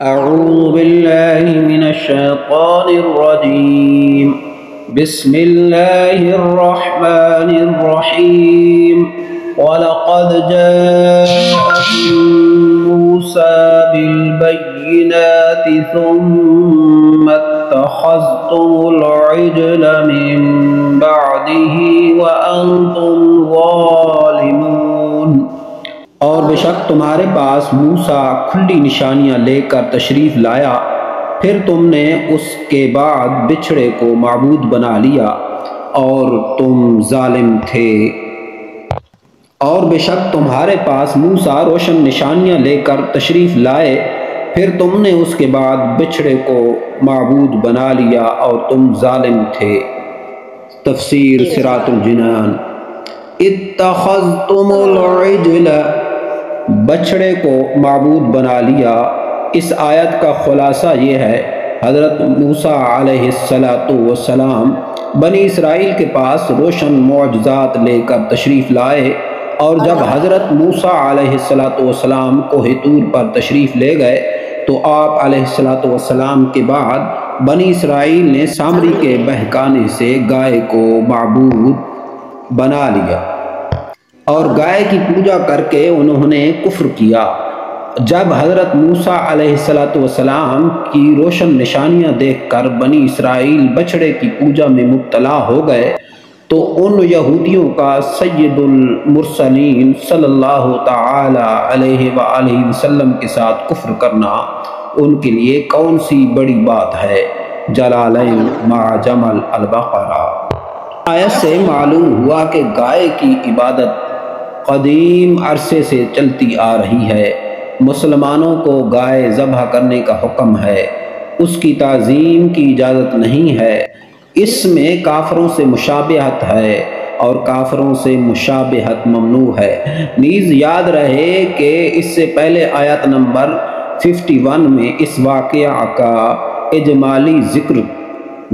أعوذ بالله من الشيطان الرجيم. بسم الله الرحمن الرحيم. ولقد جاءكم موسى بالبينات ثم اتخذتم العجل من بعده وأنتم ظالمون۔ اور بے شک تمہارے پاس موسیٰ کھلی نشانیاں لے کر تشریف لایا، پھر تم نے اس کے بعد بچھڑے کو معبود بنا لیا اور تم ظالم تھے۔ اور بے شک تمہارے پاس موسیٰ روشن نشانیاں لے کر تشریف لائے، پھر تم نے اس کے بعد بچھڑے کو معبود بنا لیا اور تم ظالم تھے۔ تفسیر صراط الجنان۔ اتخذتم العجل، بچھڑے کو معبود بنا لیا۔ اس آیت کا خلاصہ یہ ہے، حضرت موسیٰ علیہ السلام بنی اسرائیل کے پاس روشن معجزات لے کر تشریف لائے، اور جب حضرت موسیٰ علیہ السلام کوہ طور پر تشریف لے گئے تو آپ علیہ السلام کے بعد بنی اسرائیل نے سامری کے بہکانے سے گائے کو معبود بنا لیا اور گائے کی پوجا کر کے انہوں نے کفر کیا۔ جب حضرت موسیٰ علیہ السلام کی روشن نشانیاں دیکھ کر بنی اسرائیل بچھڑے کی پوجا میں مبتلا ہو گئے تو ان یہودیوں کا سید المرسلین صلی اللہ تعالی علیہ وآلہ وسلم کے ساتھ کفر کرنا ان کے لیے کون سی بڑی بات ہے۔ جلالین معجم البقرہ۔ آیت سے معلوم ہوا کہ گائے کی عبادت قدیم عرصے سے چلتی آ رہی ہے۔ مسلمانوں کو گائے ذبح کرنے کا حکم ہے، اس کی تعظیم کی اجازت نہیں ہے۔ اس میں کافروں سے مشابہت ہے اور کافروں سے مشابہت ممنوع ہے۔ نیز یاد رہے کہ اس سے پہلے آیت نمبر 51 میں اس واقعہ کا اجمالی ذکر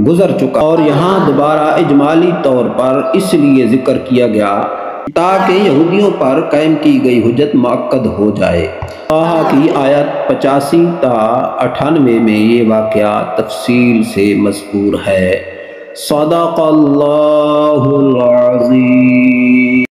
گزر چکا، اور یہاں دوبارہ اجمالی طور پر اس لیے ذکر کیا گیا تاکہ یہودیوں پر قائم کی گئی حجت مؤکد ہو جائے۔ کی آیت 85 تا 98 میں یہ واقعہ تفصیل سے مذکور ہے۔ صدق اللہ العظیم۔